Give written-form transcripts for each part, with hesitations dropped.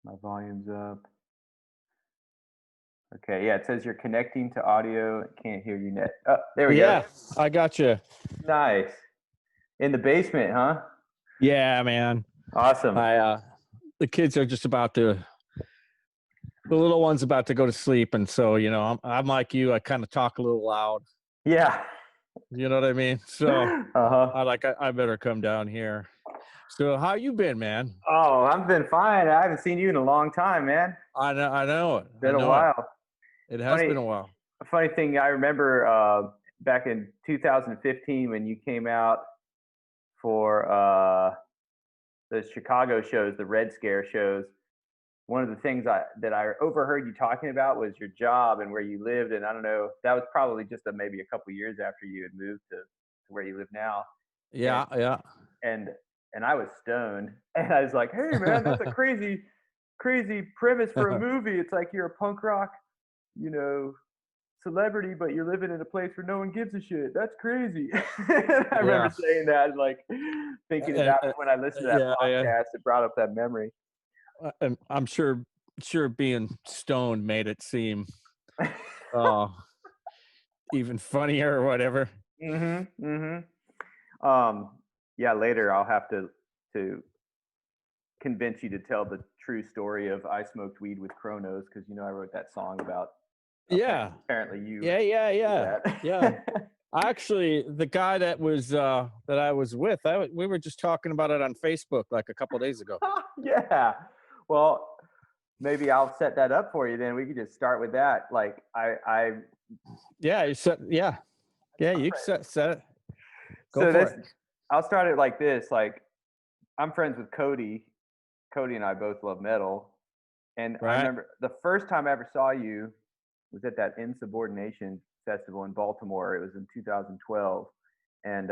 My volume's up. Okay, yeah, it says you're connecting to audio. Can't hear you net. Oh, there we go. Yeah, I got you. Nice. In the basement, huh? Yeah, man. Awesome. The kids are just the little one's about to go to sleep, and so I'm like you. I kind of talk a little loud. Yeah. You know what I mean? So Uh-huh. I better come down here. So how you been, man? Oh, I've been fine. I haven't seen you in a long time, man. I know it. I Been a know it. while. It has Funny, been a while. a funny thing. I remember back in 2015 when you came out for the Chicago shows, the Red Scare shows. One of the things that I overheard you talking about was your job and where you lived, and I don't know. That was probably just maybe a couple years after you had moved to where you live now, and Yeah, yeah. and and I was stoned, and I was like, "Hey, man, that's a crazy premise for a movie. It's like you're a punk rock, you know, celebrity, but you're living in a place where no one gives a shit. That's crazy." I remember Yeah. saying that, like thinking And, about it when I listened to that yeah, yeah. podcast. It brought up that memory. And I'm sure being stoned made it seem uh even funnier or whatever. Mm-hmm. Mm-hmm. Yeah, later I'll have to convince you to tell the true story of I smoked weed with Kronos because I wrote that song about Yeah. apparently you Yeah, yeah, did yeah. Yeah. that. Actually, the guy that I was with, we were just talking about it on Facebook like a couple days ago. Yeah. Well, maybe I'll set that up for you then. We could just start with that. Like I Yeah, you said yeah. Yeah, you can set it. Go so for this it. I'll start it like this. Like I'm friends with Cody. Cody and I both love metal. And I Right? remember the first time I ever saw you was at that Insubordination festival in Baltimore. It was in 2012. And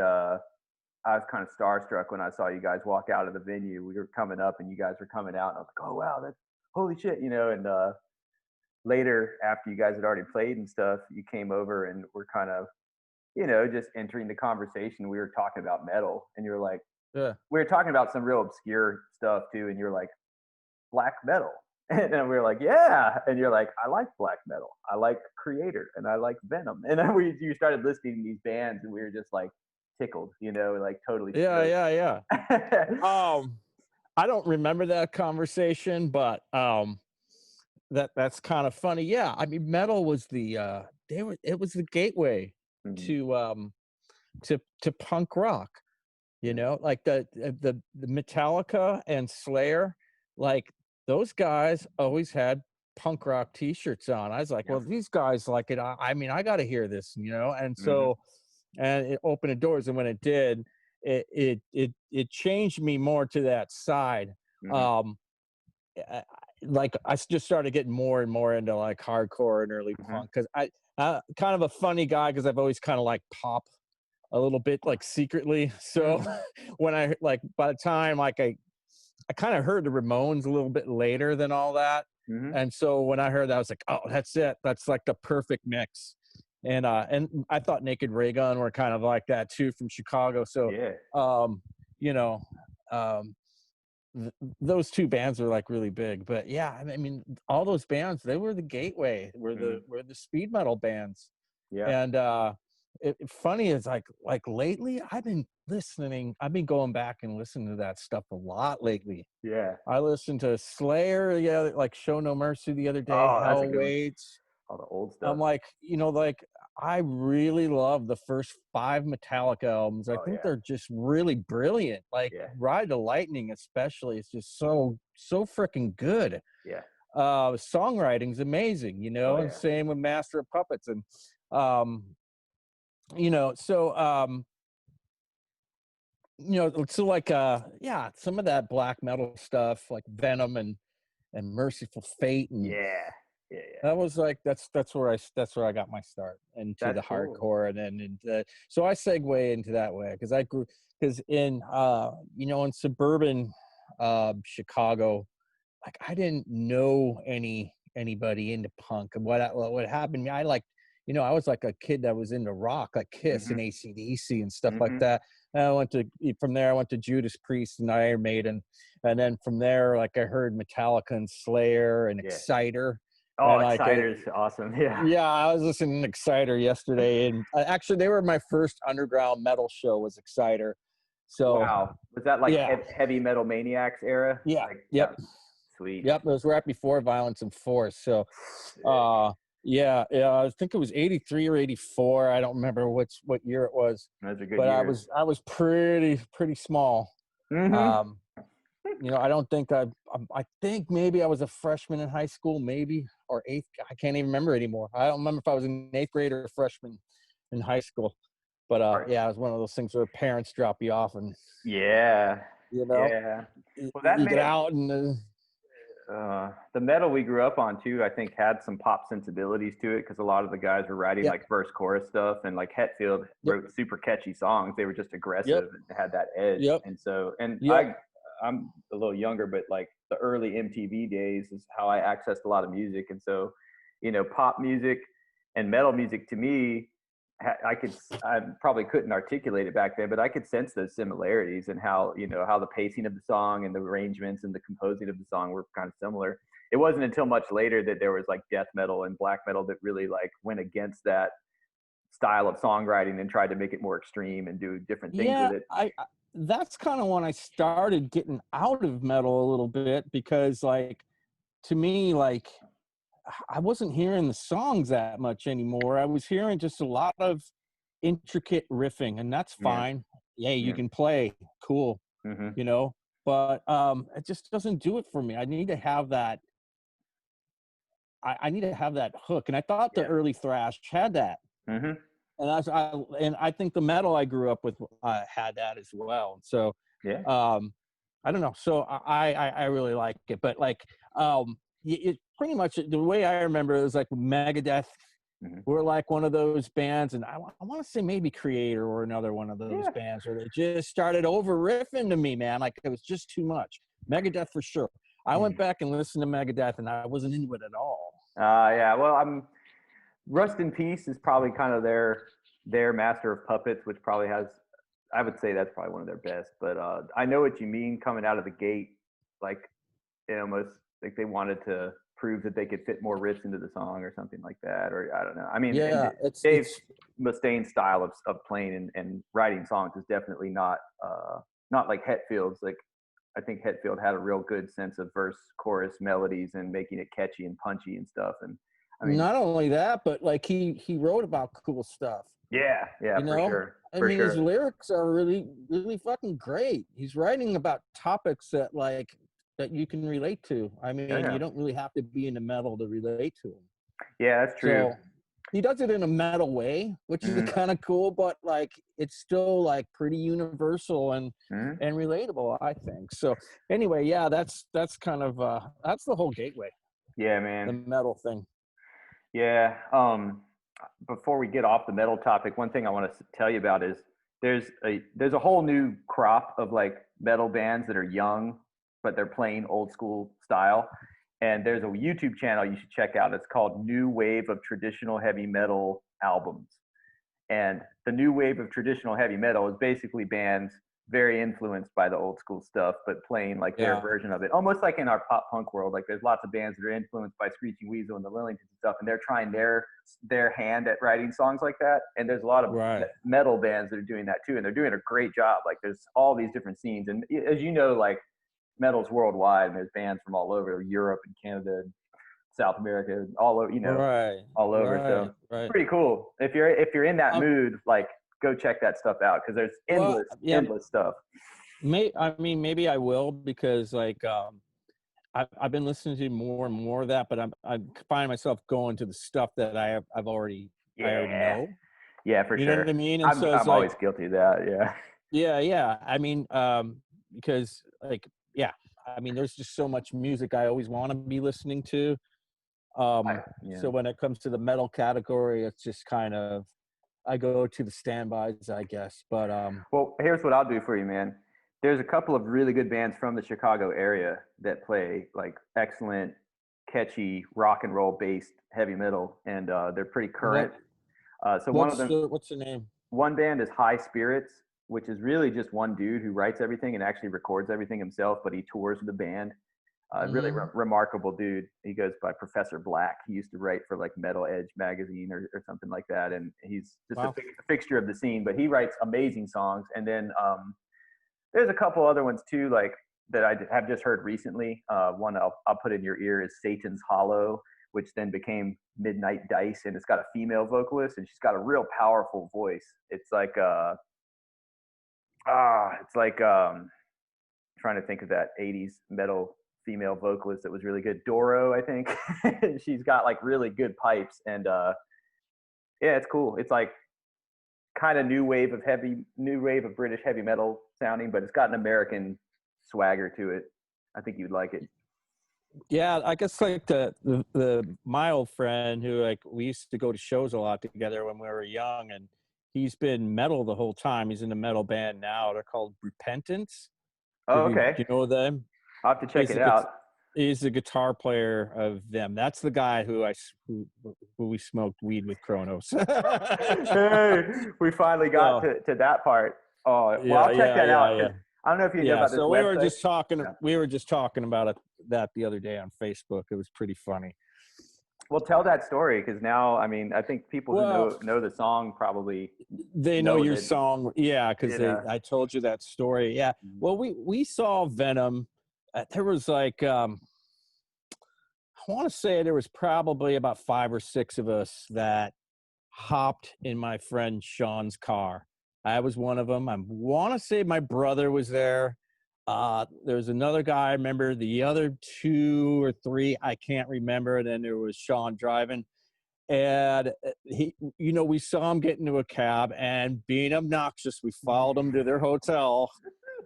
I was kind of starstruck when I saw you guys walk out of the venue. We were coming up and you guys were coming out. And I was like, oh, wow, that's holy shit, And later, after you guys had already played and stuff, you came over and were kind of, just entering the conversation. We were talking about metal. And you were like, Yeah. we were talking about some real obscure stuff too. And you're like, black metal. And then we were like, yeah. And you're like, I like black metal. I like Creator and I like Venom. And then you started listing these bands and we were just like tickled, like totally Yeah, stoked. yeah, yeah. I don't remember that conversation, but that's kind of funny. Yeah, I mean metal was it was the gateway Mhm. to to punk rock. Yeah. Like the Metallica and Slayer, like those guys always had punk rock t-shirts on. I was like, Yeah. well, these guys like it. I mean, I got to hear this, and Mhm. so and it opened the doors, and when it did, it changed me more to that side. Mhm. um I- like just started getting more and more into like hardcore and early Mhm. punk because I kind of a funny guy because I've always kind of like pop a little bit like secretly. So Mhm. when I like by the time like I kind of heard the Ramones a little bit later than all that. Mhm. And so when I heard that, I was like, oh, that's it. That's like the perfect mix. And I thought Naked Ray Gun were kind of like that too from Chicago. So Yeah. you know, um those two bands were like really big. But yeah, I mean all those bands, they were the gateway, Mhm. were the speed metal bands. Yeah. And funny is like lately I've been going back and listening to that stuff a lot lately. Yeah. I listened to Slayer, yeah, like Show No Mercy the other day, Oh, that's a Hell good one. Waits. All the old I'm stuff. like, like I really love the first 5 Metallica albums. I Oh think yeah. they're just really brilliant. Like Yeah. Ride the Lightning especially is just so freaking good. Yeah. Songwriting's amazing, Oh and yeah. same with Master of Puppets. And um so so like yeah, some of that black metal stuff like Venom and Merciful Fate, and Yeah. Yeah. Yeah. that was like that's where I got my start into That's the cool. hardcore. And then so I segue into that way because I grew because in in suburban Chicago, like I didn't know anybody into punk. And what happened to me, I like I was like a kid that was into rock, like Kiss Mhm. and AC/DC and stuff like Mhm. that. And I went to from there. I went to Judas Priest and Iron Maiden, and then from there, like I heard Metallica and Slayer and Yeah. Exciter, Oh, and like Exciter's awesome. Yeah. yeah, I was listening to Exciter yesterday, and actually they were my first underground metal show was Exciter. So Wow. Was that like yeah, heavy metal maniacs era? yeah, Like, yep, yeah, sweet. yep. It was right before Violence and Force. So Sick. yeah, yeah, I think it was 83 or 84. I don't remember what year it was, Those are good but years. I was pretty small. Mm-hmm. Um, you know, I don't think I think maybe I was a freshman in high school, maybe, or eighth. I can't even remember anymore. I don't remember if I was in eighth grade or a freshman in high school. But All right. yeah, it was one of those things where parents drop you off, and Yeah. you know, Yeah. Well, that you get man, out, and the metal we grew up on too, I think had some pop sensibilities to it because a lot of the guys were writing yep, like verse chorus stuff, and like Hetfield yep, wrote super catchy songs. They were just yep, aggressive and had that edge. yep, And so, and yep, I'm a little younger, but like the early MTV days is how I accessed a lot of music. And so, pop music and metal music to me, I probably couldn't articulate it back then, but I could sense those similarities and how, how the pacing of the song and the arrangements and the composing of the song were kind of similar. It wasn't until much later that there was like death metal and black metal that really like went against that style of songwriting and tried to make it more extreme and do different things with yeah. it. That's kind of when I started getting out of metal a little bit because, like, to me, like I wasn't hearing the songs that much anymore. I was hearing just a lot of intricate riffing, and that's Yeah. fine. Yeah, you Yeah. can play, cool, Hmm. you know. But it just doesn't do it for me. I need to have that. I need to have that hook, and I thought the Yeah. early thrash had that, Hmm. and and I think the metal I grew up with had that as well. So Yeah. um, I don't know. So I really like it, but like it pretty much the way I remember it was like Megadeth. Hmm. We're like one of those bands, and I want to say maybe Creator or another one of those Yeah. bands where they just started over riffing to me, man. Like it was just too much. Megadeth for sure. I went Yeah. back and listened to Megadeth, and I wasn't into it at all. Yeah. Well, Rust in Peace is probably kind of their Master of Puppets, which probably has, I would say that's probably one of their best. But I know what you mean coming out of the gate, like it almost like they wanted to prove that they could fit more riffs into the song or something like that, or I don't know. I mean, and Yeah, Dave it's Mustaine's style of playing and writing songs is definitely not like Hetfield's. Like I think Hetfield had a real good sense of verse, chorus, melodies, and making it catchy and punchy and stuff. And I mean, not only that, but like he wrote about cool stuff. yeah, yeah, You for know, sure, I for mean, his sure. lyrics are really fucking great. He's writing about topics that that you can relate to. I Yeah, mean, yeah, you don't really have to be into metal to relate to him. yeah, that's true. So he does it in a metal way, which is Hmm. kind of cool, but like it's still like pretty universal Hmm. and relatable, I think. So anyway, yeah, that's kind of that's the whole gateway, Yeah, the man. metal thing. Yeah. Before we get off the metal topic, one thing I want to tell you about is there's a whole new crop of like metal bands that are young, but they're playing old school style. And there's a YouTube channel you should check out. It's called New Wave of Traditional Heavy Metal Albums. And the new wave of traditional heavy metal is basically bands very influenced by the old school stuff, but playing like their Yeah, version of it. Almost like in our pop punk world, like there's lots of bands that are influenced by Screeching Weasel and the Lillingtons and stuff, and they're trying their hand at writing songs like that. And there's a lot of right. metal bands that are doing that too, and they're doing a great job. Like there's all these different scenes, and as you know, like metal's worldwide, and there's bands from all over Europe and Canada and South America, all over, Right, all over. So right, it's right. pretty cool. If you're in that Um, mood, like go check that stuff out because there's well, yeah, endless stuff. I mean, maybe I will because like I've been listening to more and more of that, but I find myself going to the stuff that I already Yeah, know. yeah, for You know what I sure. mean? And I'm so it's I'm like, always guilty of that. Yeah, yeah, yeah. I mean, because like, yeah, I mean, there's just so much music I always want to be listening to. yeah. So when it comes to the metal category, it's just kind of I go to the standbys, I guess. But Well, here's what I'll do for you, man. There's a couple of really good bands from the Chicago area that play like excellent, catchy rock and roll based heavy metal, and they're pretty what current. So one of them, what's the name? one band is High Spirits, which is really just one dude who writes everything and actually records everything himself, but he tours with the band. Really remarkable dude. He goes by Professor Black. He used to write for like Metal Edge magazine or something like that, and he's just a fixture of the scene. But he writes amazing songs. And then there's a couple other ones too, like that I have just heard recently. One I'll put in your ear is Satan's Hollow, which then became Midnight Dice, and it's got a female vocalist, and she's got a real powerful voice. It's like trying to think of that 80s metal female vocalist that was really good. Doro, I think. She's got like really good pipes, and yeah, it's cool. It's like kind of new wave of British heavy metal sounding, but it's got an American swagger to it. I think you'd like it. Yeah, I guess like my old friend who like we used to go to shows a lot together when we were young, and he's been metal the whole time. He's in a metal band now. They're called Repentance. Oh, okay. Do you know them? I'll have to check it out. He's the guitar player of them. That's the guy who we smoked weed with Kronos. Hey, we finally got to that part. Oh, well, I'll check that out. Yeah. I don't know if you know about this website. We were just talking about that the other day on Facebook. It was pretty funny. Well, tell that story, because now, I mean, I think people who know the song probably know your song. Yeah, because I told you that story. Yeah. Well, we saw Venom. There was like I want to say there was probably about 5 or 6 of us that hopped in my friend Sean's car. I was one of them. I want to say my brother was there. There's another guy. I remember the other 2 or 3. I can't remember. And then there was Sean driving. And we saw him get into a cab, and being obnoxious, we followed him to their hotel,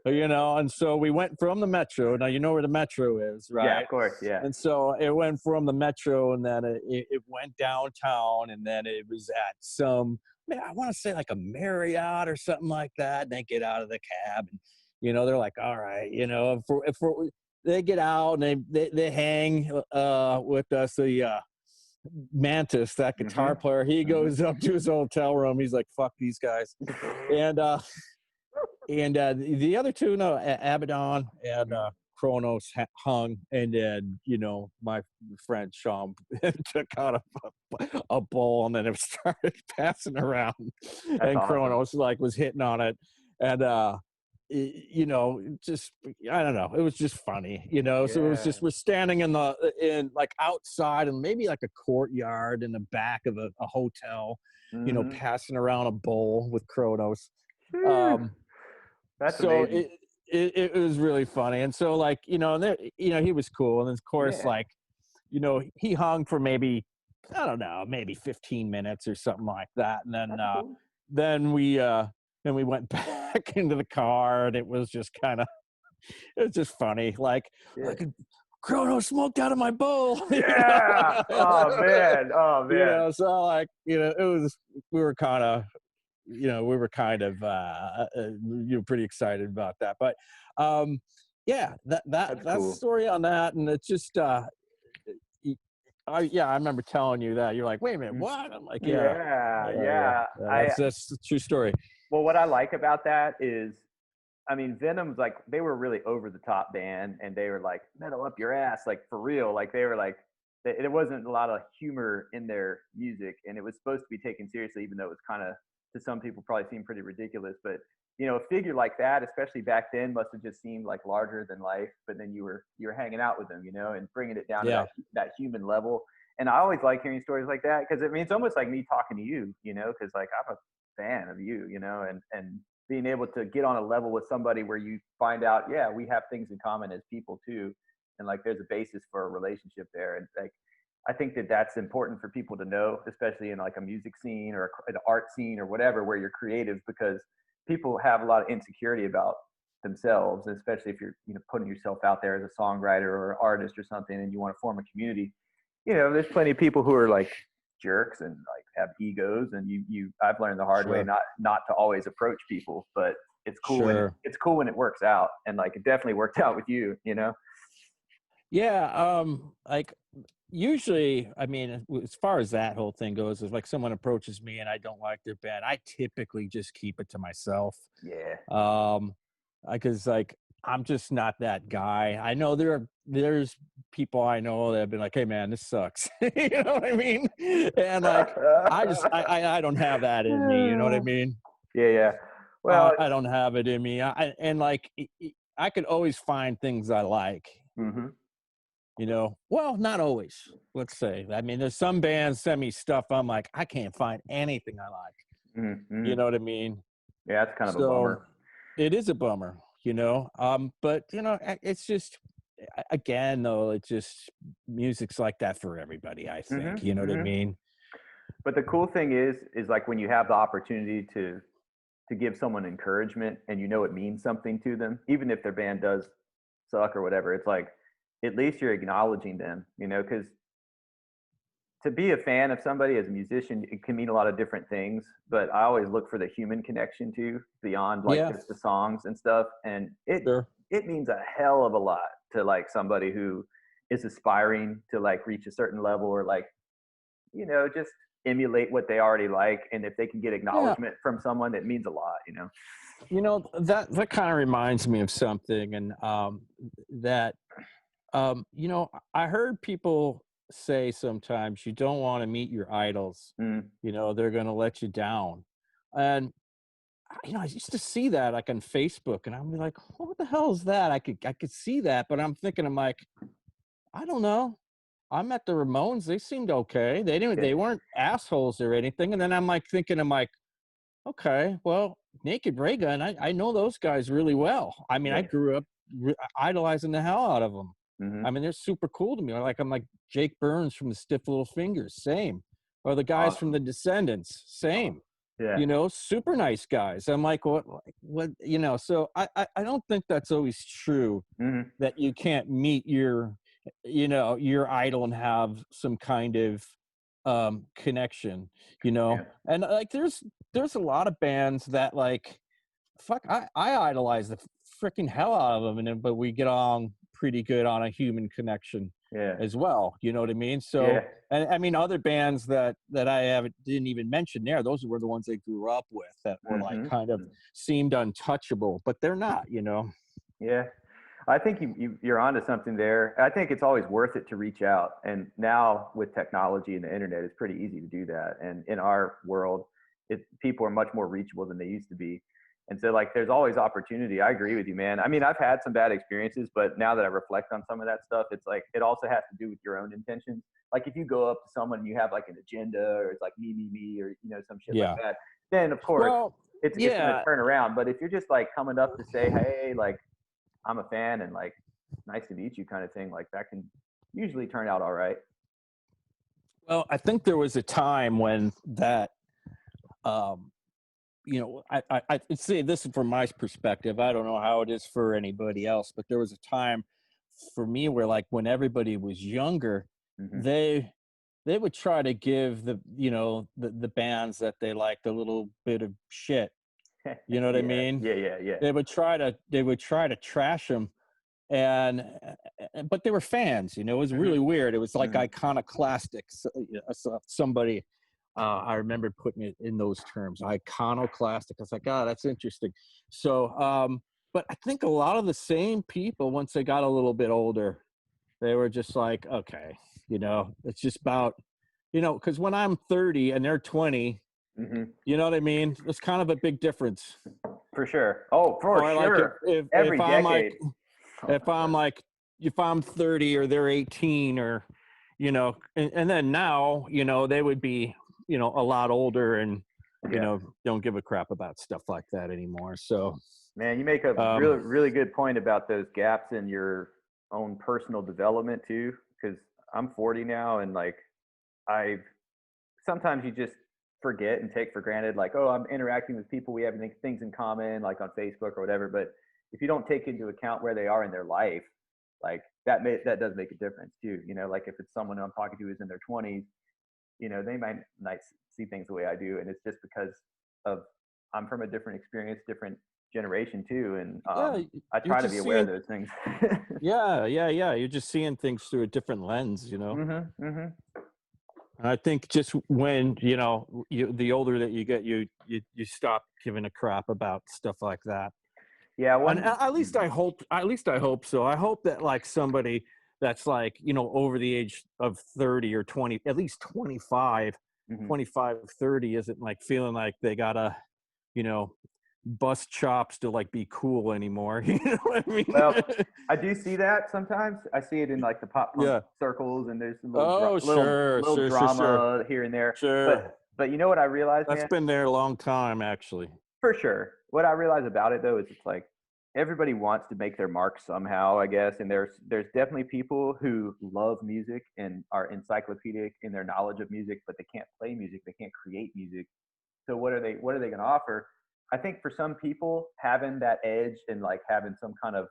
and so we went from the Metro. Now, you know where the Metro is, right? Yeah, of course. Yeah. And so it went from the Metro, and then it went downtown, and then it was at I want to say like a Marriott or something like that. And they get out of the cab, and, they're like, all right, if they get out and they hang with us, Mantis, that guitar player, he goes up to his hotel room. He's like, fuck these guys. And the other 2, Abaddon and Kronos hung. And then, my friend Sean took out a bowl, and then it started passing around. That's and awesome. Kronos was hitting on it. And just, I don't know, it was just funny, so it was just, we're standing in like outside and maybe like a courtyard in the back of a hotel, passing around a bowl with Kronos. That's so amazing. It was really funny. And so he was cool. And then of course, he hung for maybe, I don't know, maybe 15 minutes or something like that. And then, cool. Then we went back into the car, and it was just funny. Like Kronos smoked out of my bowl. Yeah. Oh man. So it was, we were kind of pretty excited about that. But that's cool. The story on that. And it's just I remember telling you that. You're like, wait a minute, what? I'm like, yeah. That's a true story. Well, what I like about that is, I mean, Venom's like, they were really over the top band, and they were like, metal up your ass, like for real. Like they were like, there wasn't a lot of humor in their music, and it was supposed to be taken seriously, even though it was kind of, to some people, probably seemed pretty ridiculous. But a figure like that, especially back then, must have just seemed like larger than life. But then you were hanging out with them, and bringing it down to that human level. And I always like hearing stories like that, because it's almost like me talking to you, because like I'm a fan of you, and being able to get on a level with somebody where you find out, we have things in common as people too, and like there's a basis for a relationship there. And like I think that's important for people to know, especially in like a music scene or an art scene or whatever, where you're creative, because people have a lot of insecurity about themselves, especially if you're putting yourself out there as a songwriter or an artist or something, and you want to form a community. There's plenty of people who are like jerks and like have egos, and I've learned the hard way not to always approach people, but it's cool. It's cool when it works out, and like it definitely worked out with you. Yeah. Like usually, I mean, as far as that whole thing goes, if like someone approaches me and I don't like their band, I typically just keep it to myself. Yeah. Um, because like I'm just not that guy. I know there's people I know that have been like, "Hey man, this sucks." You know what I mean? And like I don't have that in me. You know what I mean? Yeah, yeah. Well, I don't have it in me. And like I could always find things I like. mhm, You know, well, not always. Let's say. I mean, there's some bands send me stuff. I'm like, I can't find anything I like. mhm, You mhm. know what I mean? Yeah, that's kind of a So bummer. it is a bummer, you know. But you know, it's just again though, it's just music's like that for everybody. I think. Mhm, You know what I mhm. mean? But the cool thing is like when you have the opportunity to give someone encouragement and you know it means something to them, even if their band does suck or whatever, it's like at least you're acknowledging them, you know, because to be a fan of somebody as a musician, it can mean a lot of different things, but I always look for the human connection too, beyond like Yeah, just the songs and stuff. And sure. it means a hell of a lot to like somebody who is aspiring to like reach a certain level or like, you know, just emulate what they already like. And if they can get Yeah, acknowledgement from someone, it means a lot, you know? you know that kind of reminds me of something, and that you know, I heard people say sometimes you don't want to meet your idols. Mm, You know, they're going to let you down. And you know, I used to see that like on Facebook, and I'm like, what the hell is that? I could see that, but I'm thinking, I'm like, I don't know. I met the Ramones; they seemed okay. yeah, they weren't assholes or anything. And then I'm like thinking, I'm like, okay, well, Naked Ray Gun, I know those guys really well. I mean, I yeah. grew up idolizing the hell out of them. I Hmm. mean, they're super cool to me. I'm like Jake Burns from the Stiff Little Fingers, same. Or the guys from Awesome. the Descendants, Awesome. same. Yeah. You know, super nice guys. I'm like, what, you know, so I don't think that's always true Hmm. that you can't meet your, you know, your idol and have some kind of connection, you know. Yeah. And like there's a lot of bands that like fuck I idolize the freaking hell out of them, and then but we get on pretty good on a human connection Yeah. as well, you know what I mean? So Yeah. and I mean other bands that I haven't didn't even mention there, those were the ones I grew up with that were like Hmm. kind of seemed untouchable, but they're not, you know. Yeah. I think you're onto something there. I think it's always worth it to reach out. And now with technology and the internet, it's pretty easy to do that. And in our world, people are much more reachable than they used to be. And so, like, there's always opportunity. I agree with you, man. I mean, I've had some bad experiences, but now that I reflect on some of that stuff, it's like it also has to do with your own intentions. Like, if you go up to someone and you have like an agenda, or it's like me, or you know, some shit like Yeah. that, then of course Well, it's going to yeah. turn around. But if you're just like coming up to say, hey, like I'm a fan and like nice to meet you kind of thing, like that can usually turn out all right. Well, I think there was a time when that um you know, I see this from my perspective. I don't know how it is for anybody else, but there was a time for me where, like, when everybody was younger, Hmm. they would try to give the you know the bands that they liked a little bit of shit. You know what I Yeah, mean? yeah, yeah, yeah. They would try to trash them, and but they were fans. You know, it was Hmm. really weird. It was like Hmm. iconoclastic. Somebody I remember putting it in those terms, iconoclastic. I was like, oh, that's interesting. So, but I think a lot of the same people, once they got a little bit older, they were just like, okay, you know, it's just about, you know, because when I'm 30 and they're 20, Hmm. you know what I mean? It's kind of a big difference. For sure. Oh, for Or like sure. if Every I'm like decade. Oh if my I'm god. like if I'm 30 or they're 18 or you know and then now you know they would be you know a lot older and you Yeah. know don't give a crap about stuff like that anymore so Man, you make a really, um really good point about those gaps in your own personal development too. Because I'm 40 now, and like I've sometimes you just forget and take for granted, like, oh, I'm interacting with people, we have things in common, like on Facebook or whatever. But if you don't take into account where they are in their life, like that does make a difference too. You know, like if it's someone I'm talking to who's in their 20s, you know, they might not see things the way I do, and it's just because of I'm from a different experience, different generation too, and Yeah, I you're try to be just aware of seeing. those things. Yeah. You're just seeing things through a different lens, you know. Mhm, mhm. And I think just when the older that you get, you stop giving a crap about stuff like that. Yeah, And one. at least I hope so. I hope that like somebody that's like, over the age of 30 or 20, at least 25, Mhm. 25, 30 isn't like feeling like they gotta, you know, bust chops to like be cool anymore. You know what I mean? Well, I do see that sometimes. I see it in like the pop punk Yeah. circles, and there's some Oh, sure, little sure, sure, sure, drama here and there. sure. But you know what I realized, That's man? been there a long time, actually. For sure. What I realize about it though is it's like everybody wants to make their mark somehow, I guess. And there's definitely people who love music and are encyclopedic in their knowledge of music, but they can't play music, they can't create music. So what are they gonna offer? I think for some people, having that edge and like having some kind of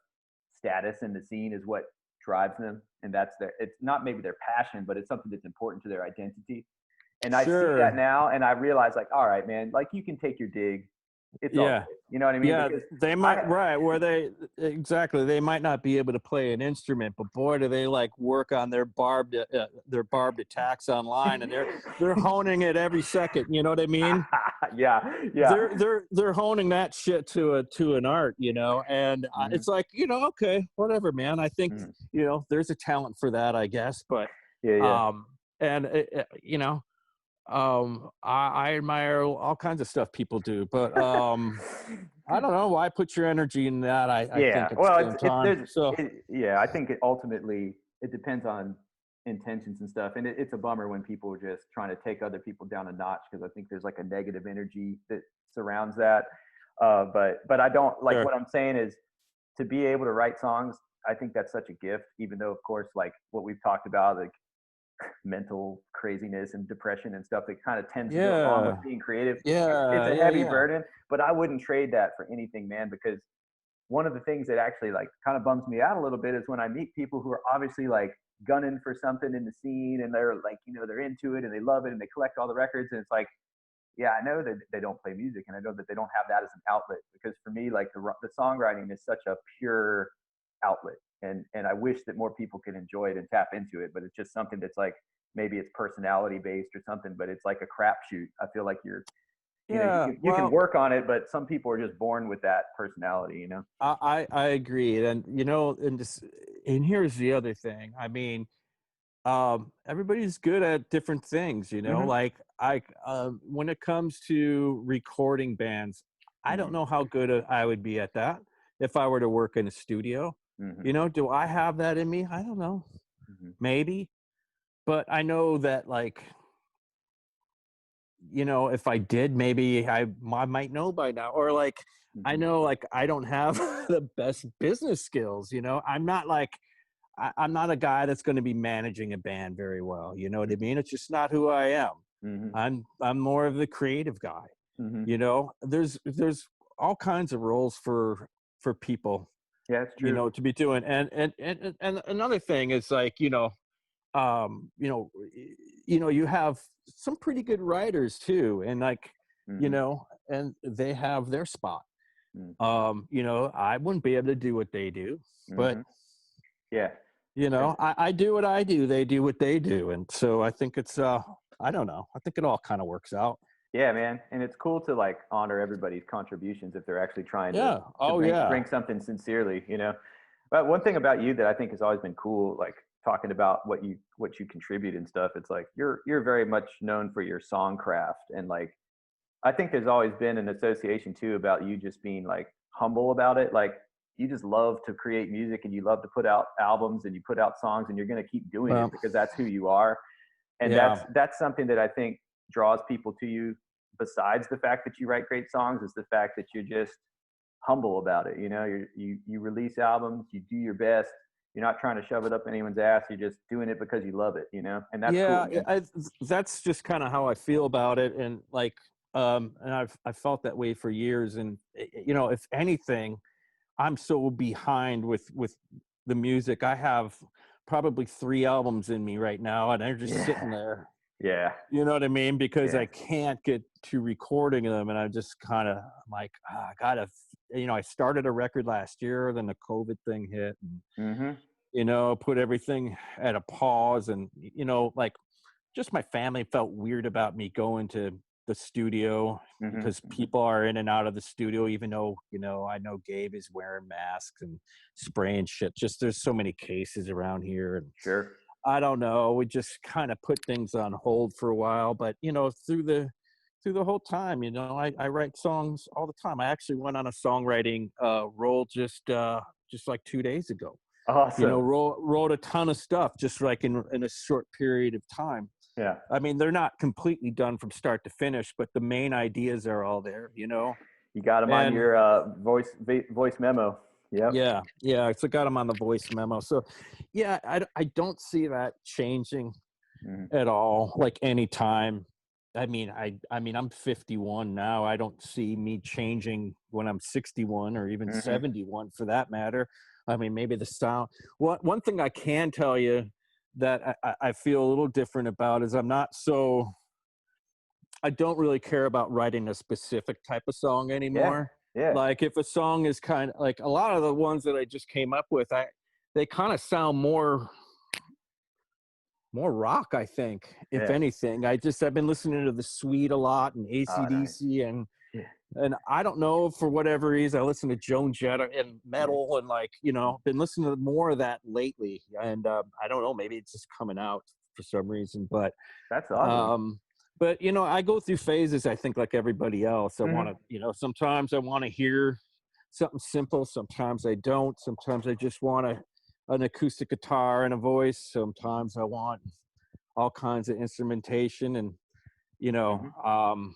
status in the scene is what drives them. And that's their it's not maybe their passion, but it's something that's important to their identity. And I see that Sure. now, and I realize, like, all right, man, like you can take your dig. It's all Yeah. good. You know what I mean? Yeah, Because they might, I, right, where they exactly, they might not be able to play an instrument, but boy, do they like work on their barbed attacks online, and they're honing it every second. You know what I mean? yeah, yeah. They're honing that shit to an art, and Mhm. it's like, okay, whatever, man. I think Mhm. there's a talent for that, I guess, but Yeah, yeah. and I admire all kinds of stuff people do, but I don't know why put your energy in that. I Yeah. think at the Well, same time. So yeah. I think it ultimately it depends on intentions and stuff, and it's a bummer when people are just trying to take other people down a notch because I think there's like a negative energy that surrounds that. But I don't like sure. what I'm saying is to be able to write songs. I think that's such a gift, even though of course like what we've talked about, like mental craziness and depression and stuff that kind of tends to go along with Yeah. being creative. It's Yeah. a Yeah. heavy Yeah. burden, but I wouldn't trade that for anything, man, because one of the things that actually like kind of bums me out a little bit is when I meet people who are obviously like gunning for something in the scene and they're like, they're into it and they love it and they collect all the records. And it's like, yeah, I know that they don't play music and I know that they don't have that as an outlet because for me, like the songwriting is such a pure outlet. And I wish that more people could enjoy it and tap into it, but it's just something that's like maybe it's personality based or something, but it's like a crapshoot. I feel like Yeah. you can Well, work on it, but some people are just born with that personality. I agree, and and here's the other thing. I mean, everybody's good at different things, Hmm. like when it comes to recording bands, I don't Hmm. know how good I would be at that if I were to work in a studio. Hmm. Do I have that in me? I don't know, Hmm. maybe, but I know that like, if I did, maybe I might know by now, or like I Hmm. know like I don't have the best business skills. I'm not like I'm not a guy that's going to be managing a band very well. You know what I mean? It's just not who I am. Hmm. I'm more of the creative guy. Hmm. There's all kinds of roles for people, Yeah, it's true. to be doing. And another thing is like, um, you know, you have some pretty good writers too, and like, Hmm. and they have their spot. Hmm. I wouldn't be able to do what they do, but Hmm. Yeah. I do what I do, they do what they do. And so I think it's I don't know. I think it all kind of works out. Yeah, man, and it's cool to like honor everybody's contributions if they're actually trying to Yeah. to Oh bring yeah. bring something sincerely. But one thing about you that I think has always been cool, like talking about what you contribute and stuff, it's like you're very much known for your songcraft and like I think there's always been an association too about you just being like humble about it. Like you just love to create music and you love to put out albums and you put out songs and you're going to keep doing it Well, because that's who you are. And yeah. that's something that I think draws people to you besides the fact that you write great songs is the fact that you're just humble about it. You release albums, you do your best. You're not trying to shove it up anyone's ass. You're just doing it because you love it. And that's cool, Yeah, man. that's just kind of how I feel about it, and like, and I felt that way for years. And if anything, I'm so behind with the music. I have probably 3 albums in me right now, and they're just Yeah. sitting there. Yeah. You know what I mean? Because Yeah. I can't get to recording them, and I'm just kind of like, I gotta. I started a record last year, then the COVID thing hit, and Mm-hmm. put everything at a pause, and like just my family felt weird about me going to the studio Mm-hmm. because people are in and out of the studio, even though I know Gabe is wearing masks and spraying shit. Just there's so many cases around here, and Sure. I don't know. We just kind of put things on hold for a while, but through the whole time, I write songs all the time. I actually went on a songwriting role just like 2 days ago. Awesome. Wrote a ton of stuff just like in a short period of time. Yeah. I mean, they're not completely done from start to finish, but the main ideas are all there. You got them on And your voice memo. Yep. yeah, so got them on the voice memo. So yeah, I don't see that changing Mm-hmm. at all, like anytime. I mean, I'm 51 now. I don't see me changing when I'm 61 or even Mm-hmm. 71 for that matter. I mean, maybe the sound. One thing I can tell you that I feel a little different about is I don't really care about writing a specific type of song Yeah. anymore. Yeah. Like if a song is kind of like a lot of the ones that I just came up with, they kind of sound more rock, I think, if Yeah. anything. I've been listening to The Sweet a lot and Oh, nice. AC/DC, and Yeah. I don't know, for whatever reason, I listen to Joan Jett and Yeah. metal, and been listening to more of that lately. And I don't know, maybe it's just coming out for some reason, but That's awesome. um, I go through phases. I think like everybody else. I want Mm-hmm. to, sometimes I want to hear something simple. Sometimes I don't. Sometimes I just want an acoustic guitar and a voice. Sometimes I want all kinds of instrumentation, and you know, Mm-hmm.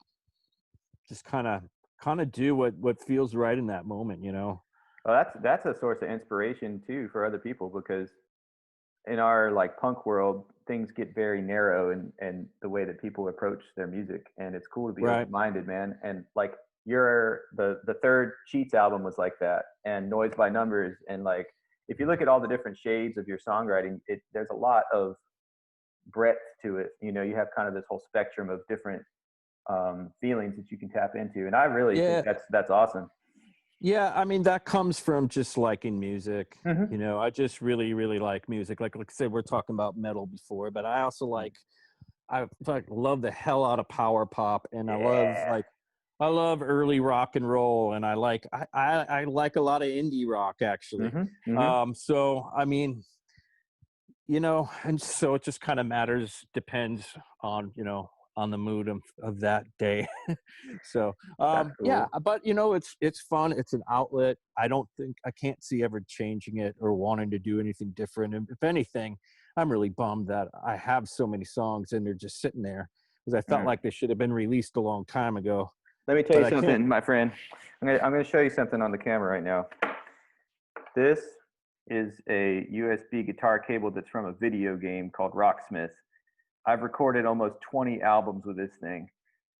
just kind of do what feels right in that moment. Well, that's a source of inspiration too for other people, because in our like punk world, things get very narrow and the way that people approach their music, and it's cool to be Right. open minded, man. And like the third Cheats album was like that, and Noise by Numbers, and like if you look at all the different shades of your songwriting, there's a lot of breadth to it. You have kind of this whole spectrum of different feelings that you can tap into, and I really think Yeah. that's awesome. Yeah, I mean that comes from just liking music. Mm-hmm. I just really, really like music. Like I said, we're talking about metal before, but I also love the hell out of power pop, and Yeah. I love early rock and roll, and I like a lot of indie rock actually. Mm-hmm. Mm-hmm. So I mean, and so it just kind of depends on the mood of that day. So That's yeah, cool. but it's fun. It's an outlet. I can't see ever changing it or wanting to do anything different. And if anything, I'm really bummed that I have so many songs and they're just sitting there, because I felt Mm. like they should have been released a long time ago. Let me tell But you I can't. something, my friend. I'm gonna show you something on the camera right now. This is a USB guitar cable that's from a video game called Rocksmith. I've recorded almost 20 albums with this thing.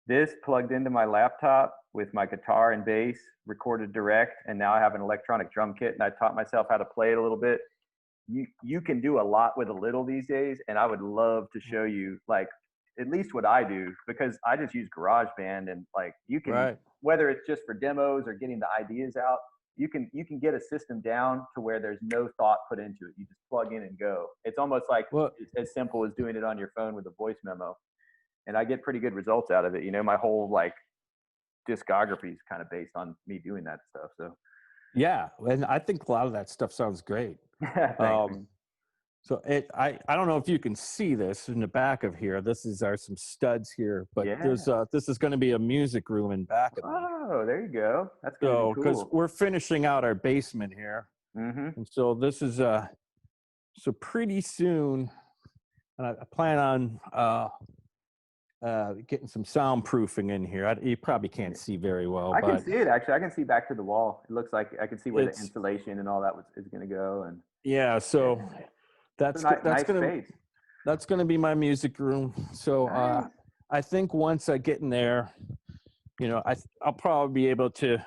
This plugged into my laptop with my guitar and bass, recorded direct, and now I have an electronic drum kit, and I taught myself how to play it a little bit. You can do a lot with a little these days, and I would love to show you like at least what I do, because I just use GarageBand, and like you can, Right. whether it's just for demos or getting the ideas out, you can get a system down to where there's no thought put into it. You just plug in and go. It's almost like Well, as simple as doing it on your phone with a voice memo, and I get pretty good results out of it. My whole like discography is kind of based on me doing that stuff. So yeah, and I think a lot of that stuff sounds great. thanks, Um, man. So I don't know if you can see this in the back of here. This is some studs here, but Yeah. this is going to be a music room in back of me. Oh, there you go. That's gonna be So because cool. we're finishing out our basement here, Mm-hmm. and so this is so pretty soon, and I plan on getting some soundproofing in here. You probably can't see very well, I can but see it actually. I can see back to the wall. It looks like I can see where the it's insulation and all that is going to go. And yeah. yeah, So it's that's a that's nice gonna space. be my music room. So Nice. I think once I get in there, I'll probably be able to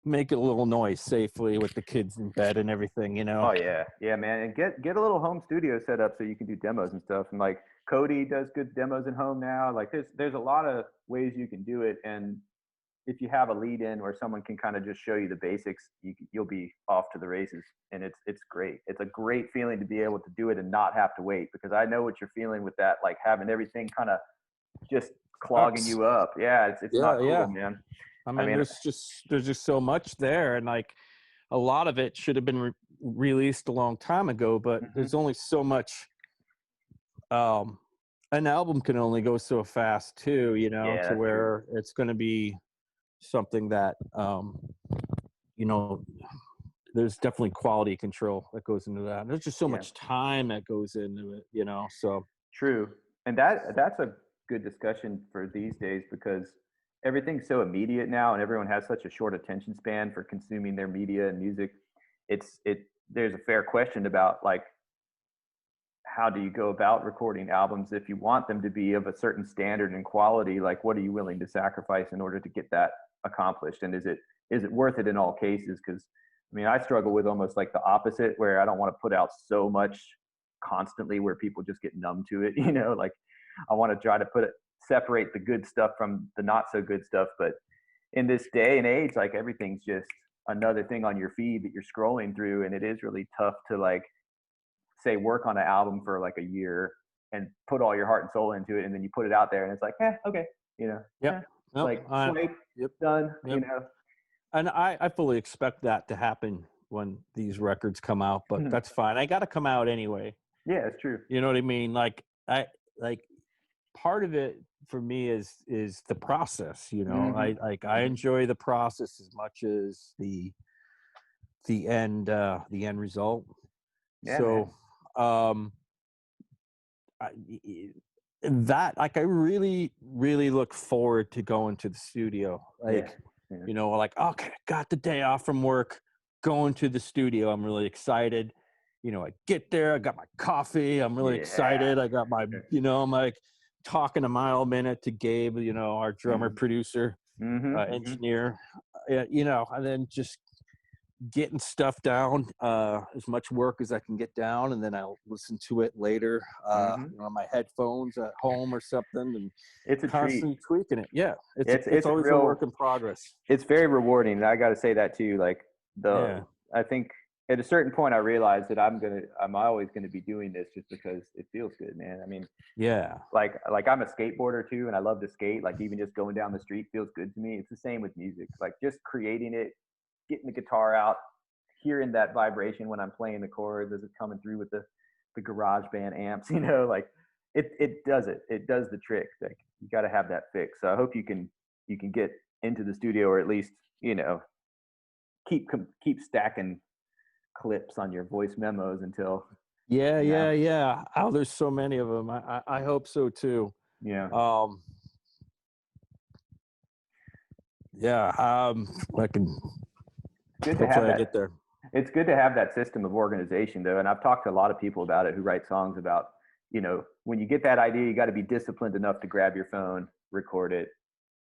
make a little noise safely with the kids in bed and everything. Oh yeah, yeah, man. And get a little home studio set up so you can do demos and stuff. And like Cody does good demos at home now. Like there's a lot of ways you can do it. And if you have a lead in where someone can kind of just show you the basics, you'll be off to the races. And it's great. It's a great feeling to be able to do it and not have to wait, because I know what you're feeling with that, like having everything kind of just clogging you up. Yeah, it's Yeah, not yeah. cool, man. I I mean, mean, there's just so much there, and like a lot of it should have been released a long time ago, but mhm. there's only so much. An album can only go so fast too, you know, Yeah, to that's true. where it's going to be something that, you know, there's definitely quality control that goes into that. And there's just so Yeah, much time that goes into it, you know. So true. And that's a good discussion for these days, because everything's so immediate now and everyone has such a short attention span for consuming their media and music. It there's a fair question about, like, how do you go about recording albums if you want them to be of a certain standard and quality? Like, what are you willing to sacrifice in order to get that accomplished? And is it worth it in all cases? Because I mean, I struggle with almost like the opposite, where I don't want to put out so much constantly where people just get numb to it. Like, I want to try to separate the good stuff from the not so good stuff. But in this day and age, like, everything's just another thing on your feed that you're scrolling through, and it is really tough to, like, say, work on an album for like a year and put all your heart and soul into it, and then you put it out there and it's like, okay, yep, yep, like, swipe, yep, done. yep. And I fully expect that to happen when these records come out, but that's fine. I got to come out anyway. Yeah, it's true. You know what I mean? Like like part of it for me is the process. You know, Hmm. I enjoy the process as much as the end result. Yeah, man. So um I, that, like, I really look forward to going to the studio. Yeah, Like, yeah. you know, like, okay, got the day off from work, going to the studio. I'm really excited. You know, I get there, I got my coffee, I'm really Yeah. excited. I got my, you know, I'm like talking a mile a minute to Gabe, you know, our drummer, Hmm. producer, Hmm. Hmm. engineer, you know, and then just getting stuff down, as much work as I can get down, and then I'll listen to it later, Hmm. you know, on my headphones at home or something, and It's a treat. constantly tweaking it. Yeah, it's It's always a work in progress. it's very rewarding. And I got to say that too. Like, Yeah, I think at a certain point I realized that I'm always going to be doing this just because it feels good, man. I mean, yeah, like I'm a skateboarder too, and I love to skate. Like, even just going down the street feels good to me. It's the same with music. Like, just creating it, getting the guitar out, hearing that vibration when I'm playing the chords as it's coming through with the garage band amps, like, it does it. It does the trick. Like, you got to have that fix. So I hope you can get into the studio, or at least, keep stacking clips on your voice memos until, yeah, you know, yeah, yeah. Oh, there's so many of them. I hope so too. yeah. Um, yeah, I can Good to have hopefully I that. get there. It's good to have that system of organization, though. And I've talked to a lot of people about it who write songs about, when you get that idea, you got to be disciplined enough to grab your phone, record it,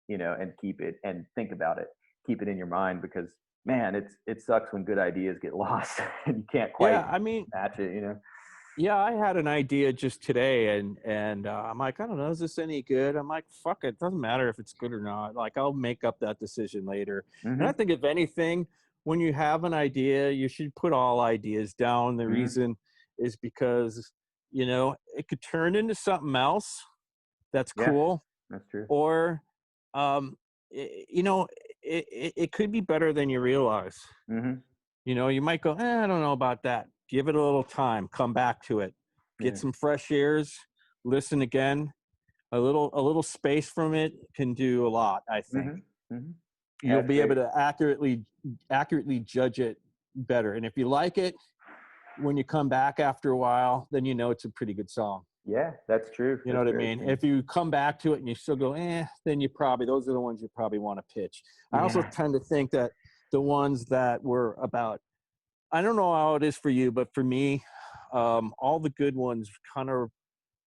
and keep it and think about it, keep it in your mind, because, man, it sucks when good ideas get lost and you can't quite Yeah, I mean, match it. yeah, I had an idea just today, and I'm like, I don't know, is this any good? I'm like, fuck it, doesn't matter if it's good or not. Like, I'll make up that decision later. And I Hmm. think, if anything, when you have an idea, you should put all ideas down. The Hmm. reason is because, you know, it could turn into something else that's Yeah, cool, that's true. or, you know, it could be better than you realize. Hmm. You know, you might go, I don't know about that. Give it a little time, come back to it, get Yeah. some fresh ears, listen again. A little space from it can do a lot, I think. Hmm. Hmm. You'll That's be able great. to accurately judge it better. And if you like it when you come back after a while, then you know it's a pretty good song. Yeah, that's true. You know That's what I very mean? true. If you come back to it and you still go, then those are the ones you probably want to pitch. I also Yeah. tend to think that the ones that were about, I don't know how it is for you, but for me, all the good ones kind of,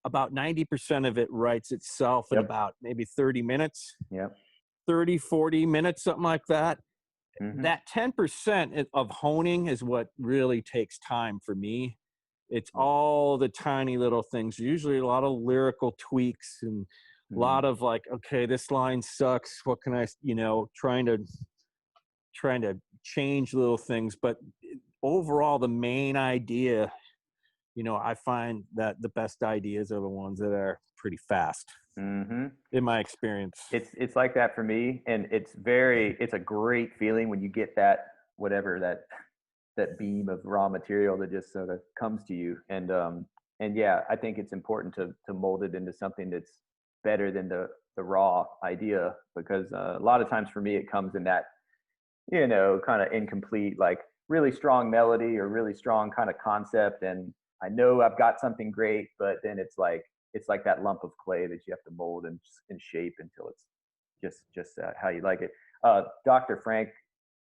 about 90% of it writes itself in Yep. about maybe 30 minutes, Yep. 30, 40 minutes, something like that. Hmm. That 10% of honing is what really takes time for me. It's Yeah. all the tiny little things, usually a lot of lyrical tweaks and Mhm. lot of like, okay, this line sucks. What can I, trying to change little things, but overall, the main idea, I find that the best ideas are the ones that are pretty fast, Mhm. in my experience. It's like that for me, and it's a great feeling when you get that, whatever that beam of raw material that just sort of comes to you. And yeah, I think it's important to mold it into something that's better than the raw idea, because a lot of times for me it comes in that, kind of incomplete, like really strong melody or really strong kind of concept, and I know I've got something great, but then it's like that lump of clay that you have to mold and shape until it's just how you like it. Dr. Frank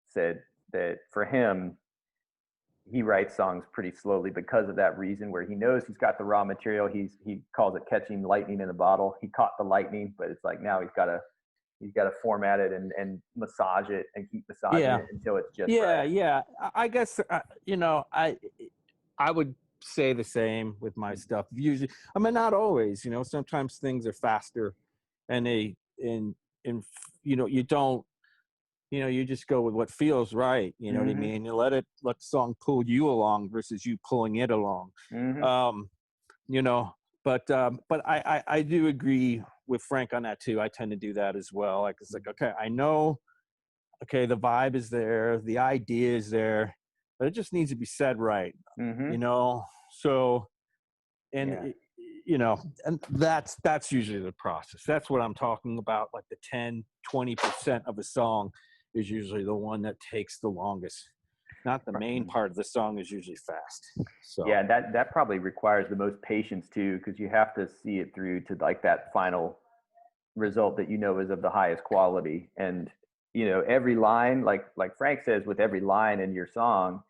said that for him, he writes songs pretty slowly because of that reason, where he knows he's got the raw material. He calls it catching lightning in a bottle. He caught the lightning, but it's like now he's got to format it and massage it and keep massaging Yeah, it until it's just yeah, right. yeah. I guess I would say the same with my stuff. Usually, I mean, not always. Sometimes things are faster, and they in you don't. You just go with what feels right. You know what I Mm-hmm. mean? You let the song pull you along versus you pulling it along. Mm-hmm. Um, you know, but I do agree with Frank on that too. I tend to do that as well. Like it's like, okay, I know, okay, the vibe is there, the idea is there, but it just needs to be said right. Mm-hmm. You know, so and Yeah. and that's usually the process. That's what I'm talking about. Like the 10-20% of a song is usually the one that takes the longest. Not the main Mm. part of the song is usually fast. So Yeah, and that probably requires the most patience too, because you have to see it through to like that final result that is of the highest quality. And every line, like Frank says, with every line in your song,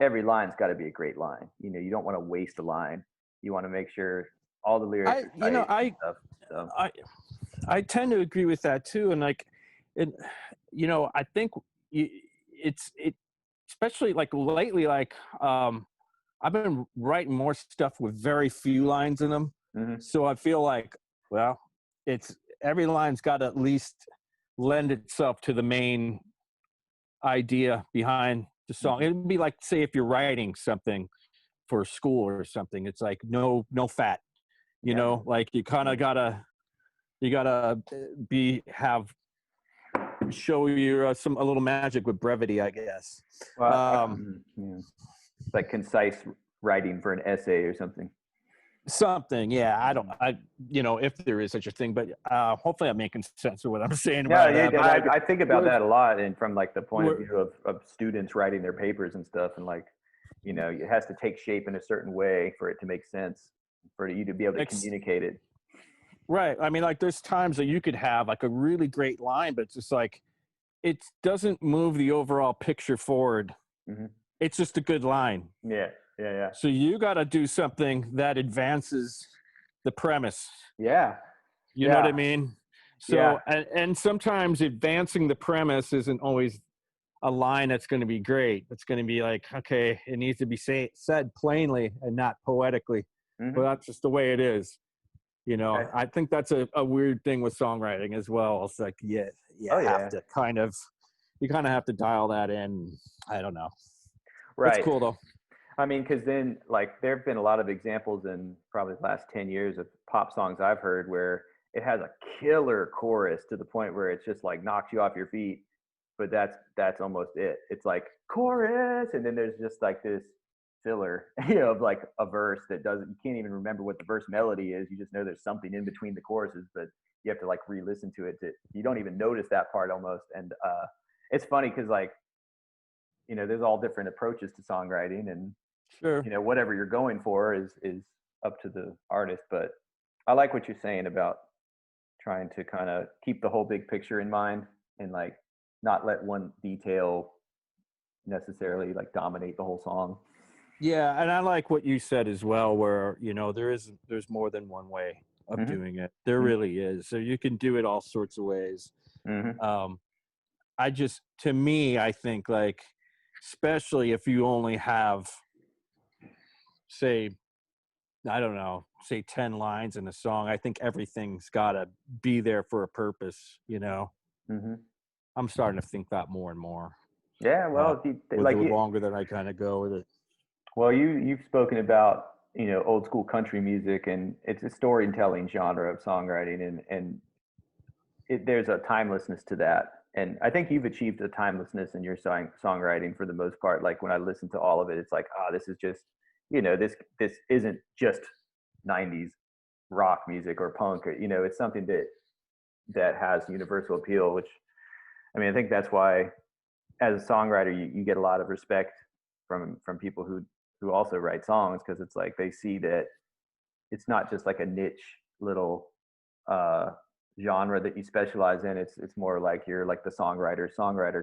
every line's got to be a great line. You don't want to waste a line. You want to make sure all the lyrics I are you know tight and stuff. So I I tend to agree with that too. And like it I think it especially like lately, like I've been writing more stuff with very few lines in them. mhm. So I feel like, well, it's every line's got to at least lend itself to the main idea behind the song. Mhm. It'd be like, say, if you're writing something for school or something, it's like no fat, Yeah, like you kind yeah. of gotta be have show your a little magic with brevity, I guess. Well, yeah. Like concise writing for an essay or something. Something, yeah. I don't, Mhm. if there is such a thing, but hopefully I'm making sense of what I'm saying Yeah, about that. But like, I think about we're, that a lot, and from like the point of we're view of students writing their papers and stuff, and like, it has to take shape in a certain way for it to make sense, for you to be able to ex- communicate it. right. I mean, like, there's times that you could have like a really great line, but it's just like it doesn't move the overall picture forward. Hmm. It's just a good line. Yeah, yeah, yeah, So you got to do something that advances the premise. yeah, You know what yeah, I mean? yeah. So, and sometimes advancing the premise isn't always a line that's going to be great. It's going to be like, okay, it needs to be said plainly and not poetically. But Hmm. that's just the way it is. Okay. I think that's a weird thing with songwriting as well. It's like, yeah, Oh have yeah, to you kind of have to dial that in. I don't know. It's right. cool though. I mean, because then, like, there have been a lot of examples in probably the last 10 years of pop songs I've heard where it has a killer chorus to the point where it's just like knocks you off your feet. But that's almost it. It's like chorus, and then there's just like this filler, of like a verse that doesn't. You can't even remember what the verse melody is. You just know there's something in between the choruses, but you have to like re-listen to it. You don't even notice that part almost. And it's funny because like there's all different approaches to songwriting, and Sure. whatever you're going for is up to the artist. But I like what you're saying about trying to kind of keep the whole big picture in mind, and like not let one detail necessarily like dominate the whole song. Yeah, and I like what you said as well, where there's more than one way of Hmm. doing it. There really is. So you can do it all sorts of ways. Hmm. Um, to me, I think like, especially if you only have, say, I don't know, say 10 lines in a song. I think everything's got to be there for a purpose, you know. Hmm. I'm starting to think that more and more Yeah, uh, well, with the like you, longer that I kind of go with it. well, you've spoken about, old school country music, and it's a storytelling genre of songwriting, and there's a timelessness to that. And I think you've achieved a timelessness in your songwriting for the most part. Like when I listen to all of it, it's like, this is just, this isn't just '90s rock music or punk. Or, it's something that has universal appeal. Which, I mean, I think that's why, as a songwriter, you get a lot of respect from people who also write songs, because it's like they see that it's not just like a niche little uh, genre that you specialize in. It's more like you're like the songwriter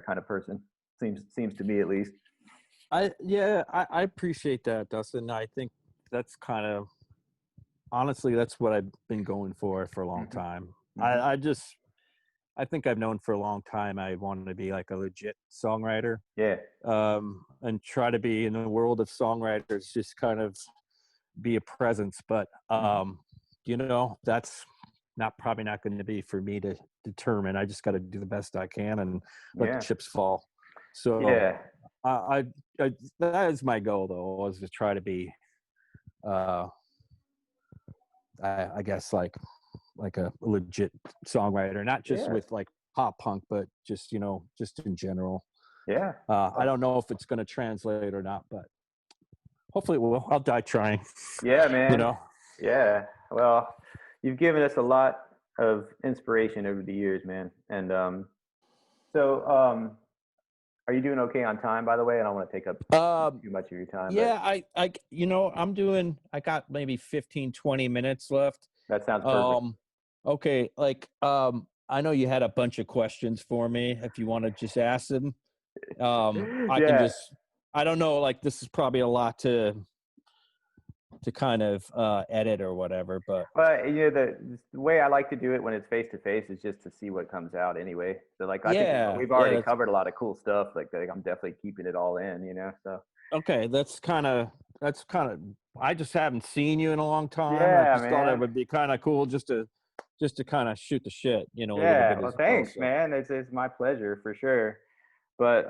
kind of person. Seems to me, at least. I appreciate that, Dustin. I think that's kind of honestly that's what I've been going for a long Hmm. time. Hmm. I think I've known for a long time I wanted to be like a legit songwriter, Yeah. and try to be in the world of songwriters, just kind of be a presence. But Hmm. that's not probably not going to be for me to determine. I just got to do the best I can and let the Yeah. chips fall. So Yeah. I that is my goal though, is to try to be, uh, I guess like a legit songwriter, not just Yeah. with like pop punk, but just just in general. Yeah. I don't know if it's going to translate or not, but hopefully it will. I'll die trying. Yeah, you man. know. Yeah. Well, you've given us a lot of inspiration over the years, man. And so are you doing okay on time, by the way? I don't want to take up Um, too much of your time, but yeah, I got maybe 15, 20 minutes left. that sounds perfect. Um, okay, I know you had a bunch of questions for me. If you want to just ask them, I can Yeah. just. I don't know. Like this is probably a lot to kind of edit or whatever, but But the way I like to do it when it's face to face is just to see what comes out anyway. So like I think yeah, we've yeah. already That's covered a lot of cool stuff. Like I'm definitely keeping it all in. So okay. That's kind of. I just haven't seen you in a long time. I yeah, just thought it man. would be kind of cool just to kind of shoot the shit, a little Yeah. bit Well, as well. thanks, So man. It's my pleasure for sure. But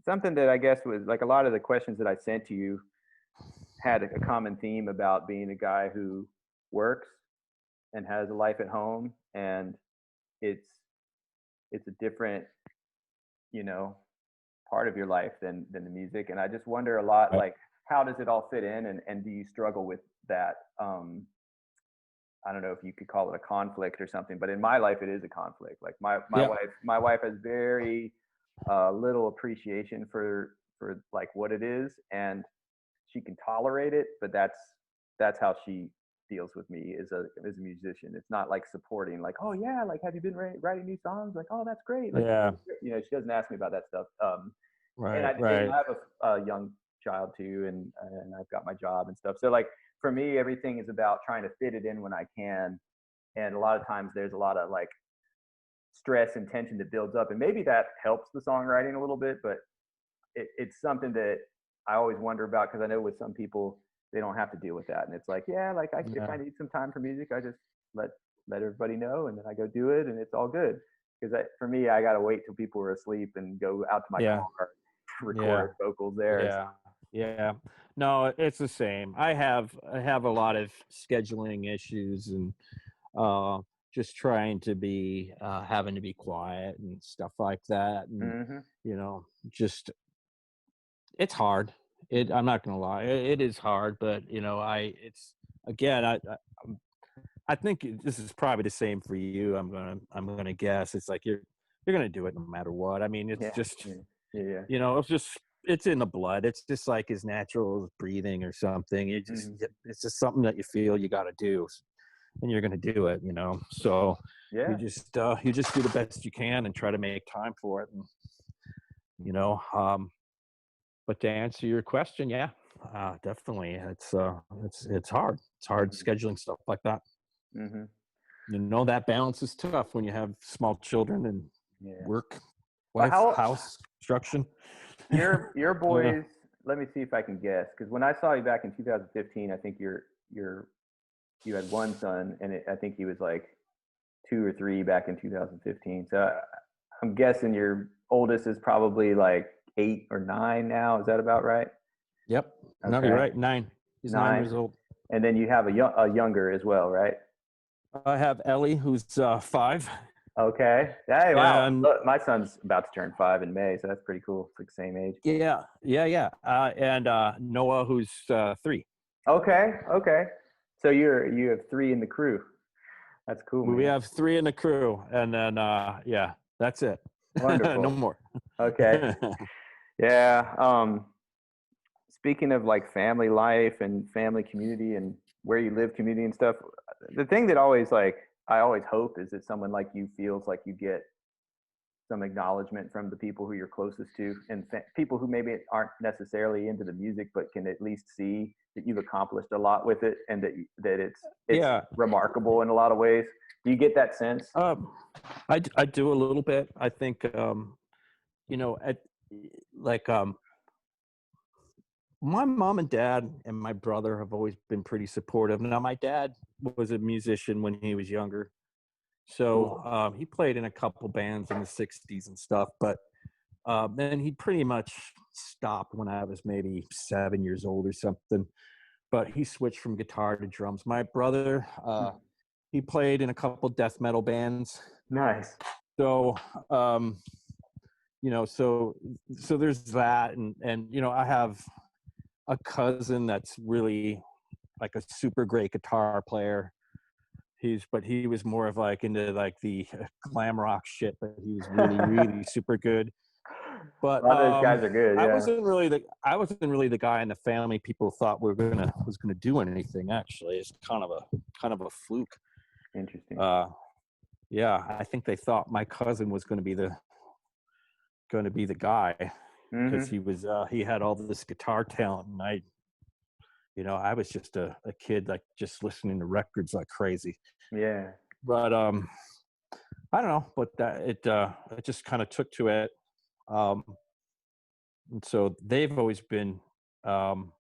something that I guess was like a lot of the questions that I sent to you had a common theme about being a guy who works and has a life at home, and it's it's a different, you know, part of your life than the music. And I just wonder a lot, right. like, how does it all fit in, and do you struggle with that? I don't know if you could call it a conflict or something, but in my life it is a conflict. Like Yeah. my wife has very little appreciation for like what it is, and she can tolerate it, but that's how she deals with me as a musician. It's not like supporting, like, oh yeah, like have you been writing new songs? Like, oh, that's great. Like, Yeah. she doesn't ask me about that stuff. And Right. Right. I have a young child too, and I've got my job and stuff. So like for me, everything is about trying to fit it in when I can. And a lot of times there's a lot of like stress and tension that builds up, and maybe that helps the songwriting a little bit, but it's something that I always wonder about, because I know with some people they don't have to deal with that, and it's like, yeah, like if Yeah. I need some time for music, I just let everybody know, and then I go do it, and it's all good. Because for me, I gotta wait till people are asleep and go out to my Yeah. car, Yeah. record vocals there. Yeah. Yeah. No, it's the same. I have a lot of scheduling issues and uh just trying to be having to be quiet and stuff like that. And Mm-hmm. just it's hard. I'm not gonna lie. It is hard, but it's again, I think this is probably the same for you. I'm gonna guess it's like you're gonna do it no matter what. I mean, it's Yeah, just yeah, yeah, yeah. it's in the blood. It's just like as natural as breathing or something. Mm-hmm. It's just something that you feel you got to do, and you're gonna do it. So Yeah. you just do the best you can and try to make time for it. And you know, but to answer your question, yeah, definitely, it's hard. It's hard Mm-hmm. scheduling stuff like that. Mm-hmm. That balance is tough when you have small children and Yeah. work, Well, wife, how house, construction. your uh, boys, let me see if I can guess. Because when I saw you back in 2015, I think you had one son, and I think he was like 2 or 3 back in 2015. So I'm guessing your oldest is probably like 8 or 9 now. Is that about right? Yep. No, Okay, you're right. 9. He's 9 9. years old. And then you have a younger as well, right? I have Ellie, who's 5. Okay. Hey, wow. And Look, my son's about to turn 5 in May, so that's pretty cool. It's like the same age. yeah. And Noah, who's 3. Okay. Okay. So you have 3 in the crew. That's cool, We man. have 3 in the crew, and then yeah, that's it. No Wonderful. more. Okay. Yeah. Speaking of like family life and family community and where you live community and stuff, the thing that always like I always hope is that someone like you feels like you get some acknowledgement from the people who you're closest to and people who maybe aren't necessarily into the music but can at least see that you've accomplished a lot with it and that it's Yeah. remarkable in a lot of ways. Do you get that sense? I do a little bit. I think at like my mom and dad and my brother have always been pretty supportive. Now my dad was a musician when he was younger, so Cool. he played in a couple bands in the '60s and stuff. But then he pretty much stopped when I was maybe 7 years old or something. But he switched from guitar to drums. My brother, he played in a couple death metal bands. Nice. So so there's that, and I have a cousin that's really like a super great guitar player. But he was more of like into like the glam rock shit, but he was really super good. A But lot of those guys are good. I Yeah. wasn't really the guy in the family people thought was gonna do anything. Actually, it's kind of a fluke. Interesting. Yeah, I think they thought my cousin was going to be the guy because Hmm. he had all this guitar talent, and I was just a kid like just listening to records like crazy. Yeah. But I don't know, but that it just kind of took to it. Um, and so they've always been um,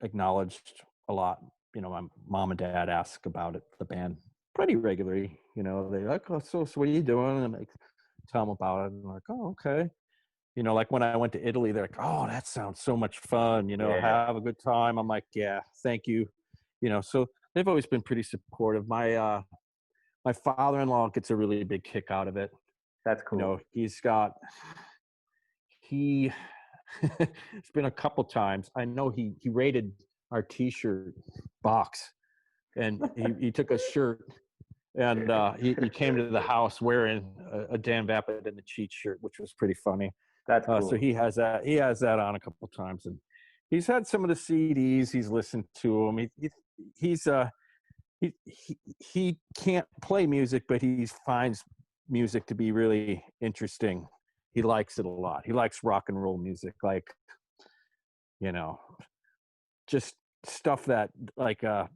acknowledged a lot. My mom and dad ask about it, the band, pretty regularly. They're like, "Oh, so what are you doing?" And I tell them about it, and I'm like, "Oh, okay." Like when I went to Italy, they're like, "Oh, that sounds so much fun. Yeah. Have a good time." I'm like, "Yeah, thank you." So they've always been pretty supportive. My father-in-law gets a really big kick out of it. That's cool. He it's been a couple times. I know he raided our T-shirt box, and he took a shirt, and he came to the house wearing a Dan Vapid and the Cheat shirt, which was pretty funny. That's So cool. he has that on a couple times, and he's had some of the CDs. He's listened to them. He can't play music, but he finds music to be really interesting. He likes it a lot. He likes rock and roll music, like you know, just stuff that like our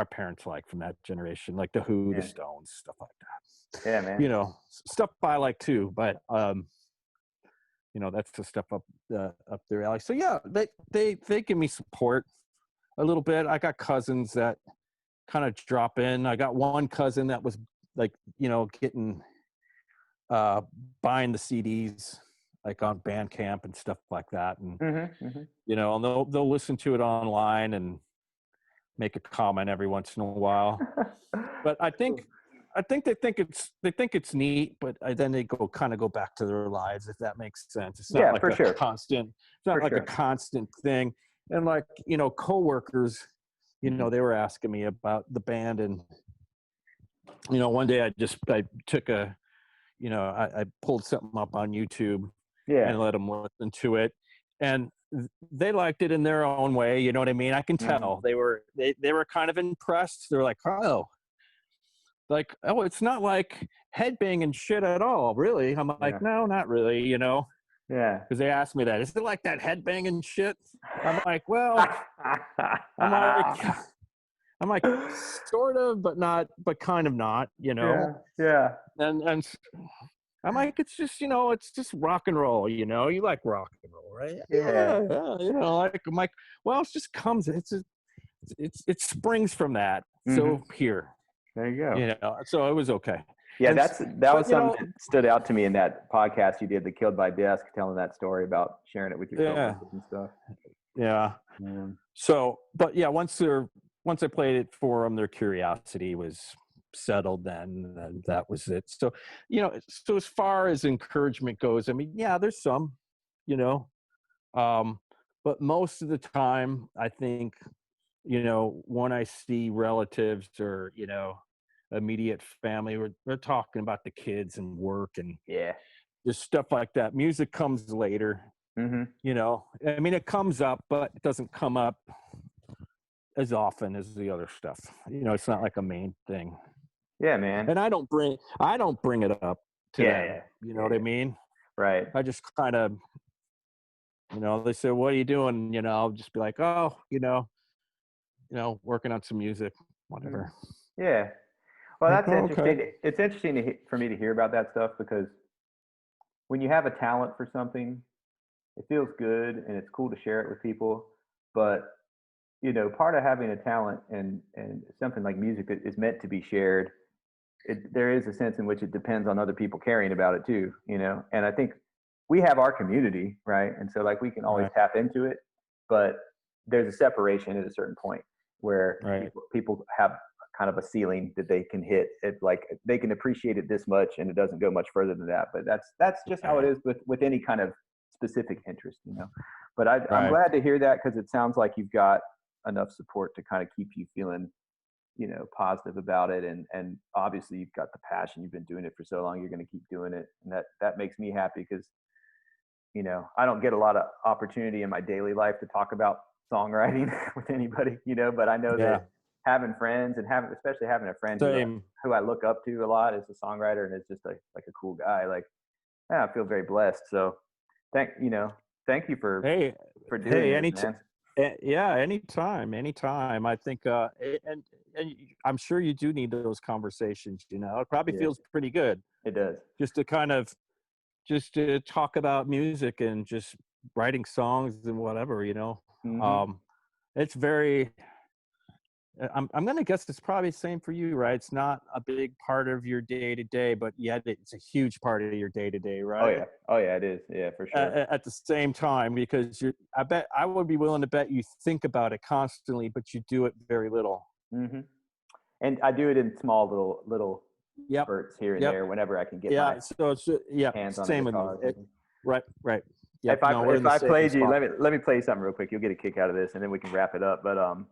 parents like from that generation, like the Who, the Yeah. Stones, stuff like that. Yeah, man. Stuff I like too, but that's the stuff up their alley. So yeah, they give me support a little bit. I got cousins that kind of drop in. I got one cousin that was like, getting buying the CDs like on Bandcamp and stuff like that, and Hmm. Hmm. and they'll listen to it online and make a comment every once in a while. But I think they think it's neat, but then they go back to their lives, if that makes sense. It's not Yeah, like for a sure. constant. It's not For like a sure. constant thing. And like coworkers, Hmm. they were asking me about the band, and one day I took I pulled something up on YouTube Yeah. and let them listen to it, and they liked it in their own way. You know what I mean? I can Hmm. tell they were kind of impressed. They're like, oh, it's not like headbanging shit at all, really. I'm like, Yeah. no, not really, Yeah. because they asked me that. Is it like that headbanging shit? I'm like, well, I'm like, I'm like, sort of, but not, but kind of not, Yeah. Yeah. and I'm like, it's just, it's just rock and roll, you like rock and roll, right? Yeah. Like, I'm like, well, it just comes, it springs from that. Hmm. So here, There you go. so it was okay. Yeah, And, that but was something that stood out to me in that podcast you did, the Killed by Desk, telling that story about sharing it with your yeah, coworkers and stuff. yeah. Yeah. So, but yeah, once I played it for them, their curiosity was settled then, and that was it. So, so as far as encouragement goes, I mean, yeah, there's some, you know, um, but most of the time, I think, when I see relatives or, immediate family, we're talking about the kids and work and Yeah. just stuff like that. Music comes later, Hmm. I mean, it comes up, but it doesn't come up as often as the other stuff. It's not like a main thing. Yeah, man. And I don't bring it up to Yeah, them. yeah, You know yeah, what I yeah. mean? Right. I just kind of, they say, "What are you doing?" I'll just be like, "Oh, working on some music, Mm. whatever." Yeah. Well, Like, that's "Oh, okay." interesting. It's interesting for me to hear about that stuff because when you have a talent for something, it feels good and it's cool to share it with people. But part of having a talent and something like music that is meant to be shared, there is a sense in which it depends on other people caring about it too. And I think we have our community, right? And so like we can always Right, tap into it, but there's a separation at a certain point where right, people have kind of a ceiling that they can hit. It like they can appreciate it this much, and it doesn't go much further than that. But that's just how it right, is with any kind of specific interest. But I'm right. glad to hear that because it sounds like you've got enough support to kind of keep you feeling positive about it, and obviously you've got the passion. You've been doing it for so long, you're going to keep doing it, and that makes me happy because I don't get a lot of opportunity in my daily life to talk about songwriting with anybody, but I know Yeah, that having friends and especially having a friend same. who I look up to a lot as a songwriter and is just like a cool guy, like, yeah, I feel very blessed. So thank you Hey, for doing hey, this, man. yeah, anytime, anytime. I think, I'm sure you do need those conversations. It probably Yeah, feels pretty good it does. just to kind of just to talk about music and just writing songs and whatever. Hmm. Um, it's very. I'm gonna guess it's probably the same for you, right? It's not a big part of your day to day, but yet it's a huge part of your day to day, Oh right? yeah. Oh yeah, it is. Yeah, for sure. At the same time, because I bet I would be willing to bet you think about it constantly, but you do it very little. Hmm. And I do it in small little Yep. spurts here and Yep. there whenever I can get my Yeah. So it's yeah, hands on a same with me. guitar or something. Right. Right. Yep. If I No, we're in if the I same played you, spot. let me play you something real quick. You'll get a kick out of this, and then we can wrap it up. But I'm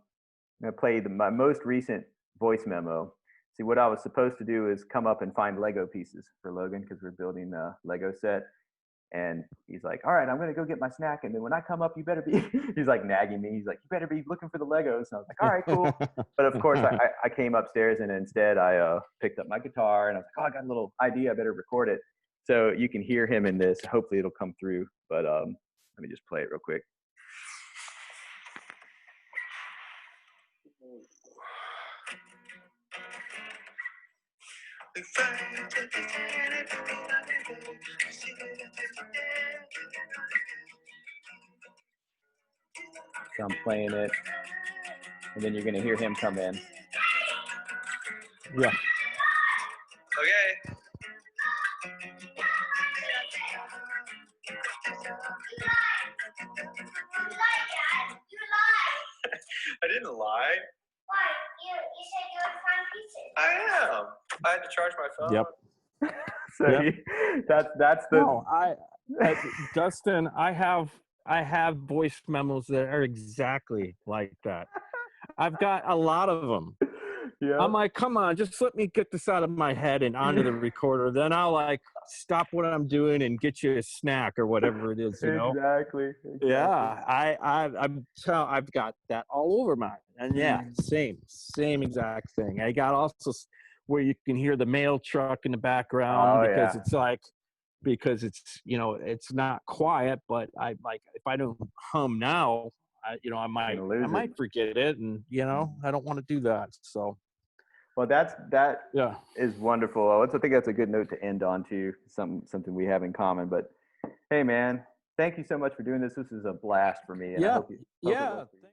gonna play my most recent voice memo. See, what I was supposed to do is come up and find Lego pieces for Logan because we're building a Lego set. And he's like, "All right, I'm gonna go get my snack, and then when I come up, you better be." He's like nagging me. He's like, "You better be looking for the Legos." And I was like, "All right, cool." But of course, I came upstairs and instead I picked up my guitar and I was like, "Oh, I got a little idea. I better record it." So you can hear him in this. Hopefully, it'll come through. But let me just play it real quick. So I'm playing it, and then you're gonna hear him come in. Yeah. Okay. I didn't lie. Why? You said you would find pieces. I am. I had to charge my phone. Yep. So Yep. that's No, the Dustin, I have voice memos that are exactly like that. I've got a lot of them. yeah. I'm like, come on, just let me get this out of my head and onto the recorder. Then I'll like stop what I'm doing and get you a snack or whatever it is. Exactly. Yeah, Exactly. I've got that all over mine. And yeah, Mm. same exact thing. I got also where you can hear the mail truck in the background Oh because yeah. it's like it's not quiet, but I like if I don't hum now, I You're might gonna I lose it. might forget it, and I don't want to do that. So Well, that Yeah. is wonderful. I think that's a good note to end on too. Something we have in common. But hey, man, thank you so much for doing this. This is a blast for me, and I Yeah. hope it Yeah. was for you.